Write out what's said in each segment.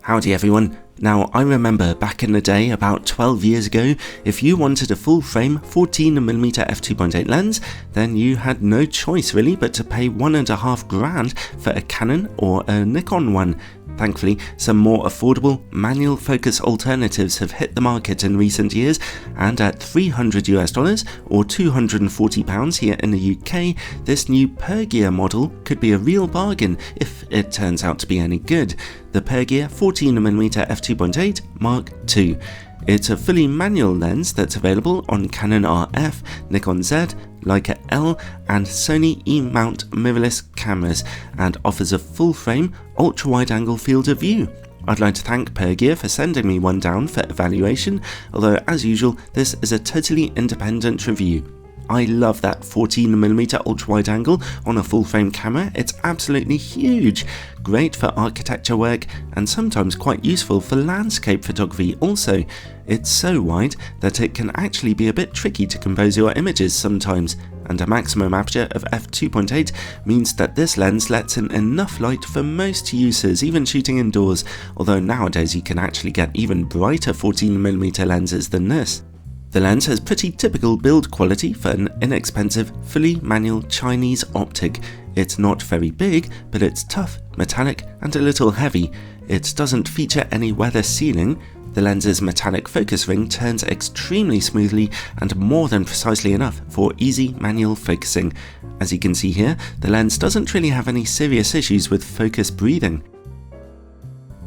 Howdy everyone. Now I remember back in the day, about 12 years ago, if you wanted a full frame 14mm f2.8 lens, then you had no choice really but to pay $1.5 for a Canon or a Nikon one. Thankfully, some more affordable manual focus alternatives have hit the market in recent years, and at $300 or £240 here in the UK, this new Pergear model could be a real bargain if it turns out to be any good. The Pergear 14mm f2.8 Mark II. It's a fully manual lens that's available on Canon RF, Nikon Z, Leica L and Sony E-mount mirrorless cameras, and offers a full-frame, ultra-wide-angle field of view. I'd like to thank Pergear for sending me one down for evaluation, although as usual this is a totally independent review. I love that 14mm ultra-wide angle on a full-frame camera. It's absolutely huge, great for architecture work and sometimes quite useful for landscape photography also. It's so wide that it can actually be a bit tricky to compose your images sometimes, and a maximum aperture of f2.8 means that this lens lets in enough light for most users, even shooting indoors, although nowadays you can actually get even brighter 14mm lenses than this. The lens has pretty typical build quality for an inexpensive, fully manual Chinese optic. It's not very big, but it's tough, metallic and a little heavy. It doesn't feature any weather sealing. The lens's metallic focus ring turns extremely smoothly and more than precisely enough for easy manual focusing. As you can see here, the lens doesn't really have any serious issues with focus breathing.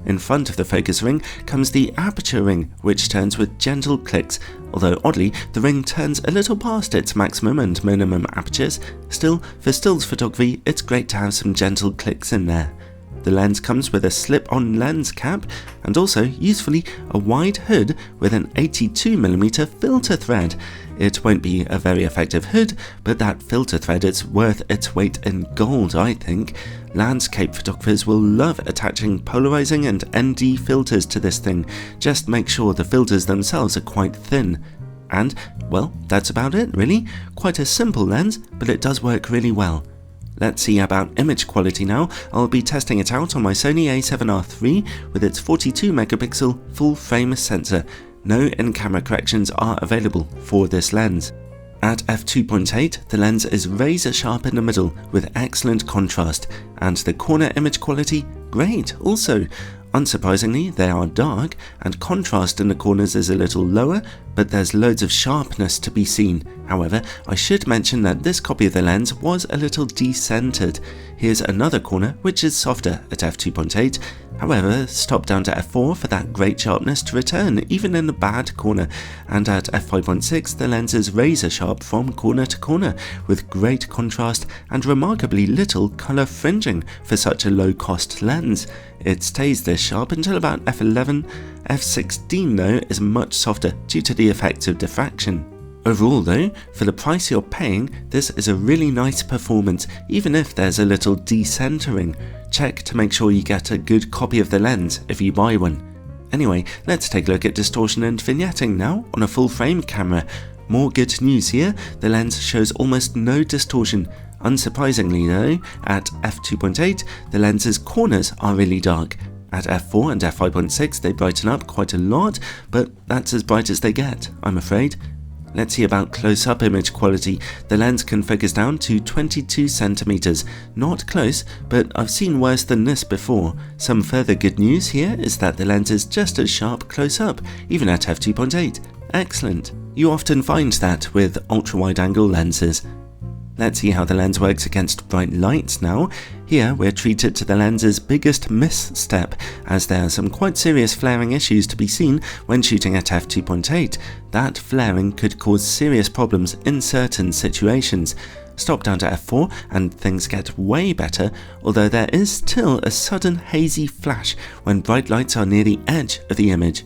In front of the focus ring comes the aperture ring, which turns with gentle clicks, although oddly the ring turns a little past its maximum and minimum apertures. Still, for stills photography it's great to have some gentle clicks in there. The lens comes with a slip-on lens cap and also, usefully, a wide hood with an 82mm filter thread. It won't be a very effective hood, but that filter thread is worth its weight in gold, I think. Landscape photographers will love attaching polarizing and ND filters to this thing. Just make sure the filters themselves are quite thin. And, well, that's about it really. Quite a simple lens, but it does work really well. Let's see about image quality now. I'll be testing it out on my Sony a7R III with its 42MP full frame sensor. No in-camera corrections are available for this lens. At f2.8, the lens is razor sharp in the middle with excellent contrast, and the corner image quality, great also. Unsurprisingly, they are dark, and contrast in the corners is a little lower, but there's loads of sharpness to be seen. However, I should mention that this copy of the lens was a little decentered. Here's another corner which is softer at f2.8, however stop down to f4 for that great sharpness to return even in a bad corner, and at f5.6 the lens is razor sharp from corner to corner with great contrast and remarkably little colour fringing for such a low cost lens. It stays this sharp until about f11. f16 though is much softer due to the effects of diffraction. Overall though, for the price you're paying, this is a really nice performance, even if there's a little decentering. Check to make sure you get a good copy of the lens if you buy one. Anyway, let's take a look at distortion and vignetting now on a full frame camera. More good news here, the lens shows almost no distortion. Unsurprisingly though, at f2.8, the lens's corners are really dark. At f4 and f5.6 they brighten up quite a lot, but that's as bright as they get, I'm afraid. Let's see about close-up image quality. The lens can focus down to 22cm. Not close, but I've seen worse than this before. Some further good news here is that the lens is just as sharp close-up, even at f2.8. Excellent. You often find that with ultra-wide-angle lenses. Let's see how the lens works against bright lights now. Here we're treated to the lens's biggest misstep, as there are some quite serious flaring issues to be seen when shooting at f2.8. That flaring could cause serious problems in certain situations. Stop down to f4 and things get way better, although there is still a sudden hazy flash when bright lights are near the edge of the image.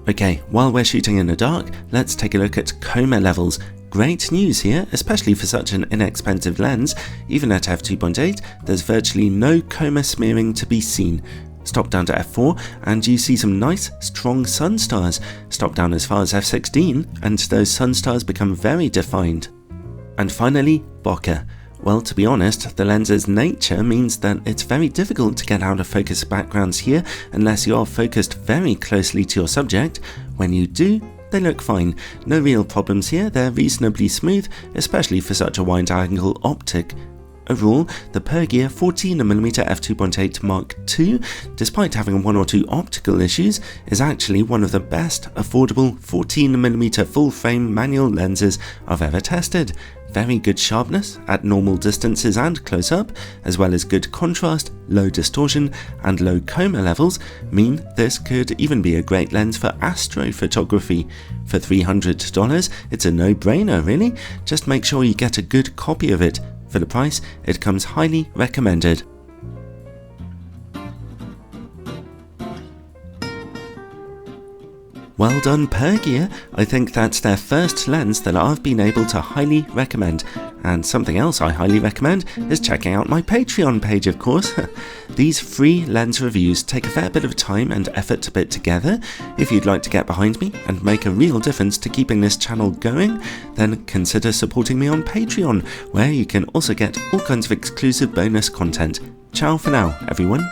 Okay, while we're shooting in the dark, let's take a look at Coma levels. Great news here, especially for such an inexpensive lens. Even at f2.8, there's virtually no coma smearing to be seen. Stop down to f4 and you see some nice, strong sun stars. Stop down as far as f16 and those sun stars become very defined. And finally, Bokeh. Well, to be honest, the lens's nature means that it's very difficult to get out of focus backgrounds here unless you're focused very closely to your subject. When you do, they look fine. No real problems here, they're reasonably smooth, especially for such a wide-angle optic. Overall, the Pergear 14mm f2.8 Mark II, despite having one or two optical issues, is actually one of the best affordable 14mm full-frame manual lenses I've ever tested. Very good sharpness at normal distances and close-up, as well as good contrast, low distortion, and low coma levels mean this could even be a great lens for astrophotography. For $300, it's a no-brainer really, just make sure you get a good copy of it. For the price, it comes highly recommended. Well done, Pergear. I think that's their first lens that I've been able to highly recommend. And something else I highly recommend is checking out my Patreon page, of course. These free lens reviews take a fair bit of time and effort to put together. If you'd like to get behind me and make a real difference to keeping this channel going, then consider supporting me on Patreon, where you can also get all kinds of exclusive bonus content. Ciao for now, everyone.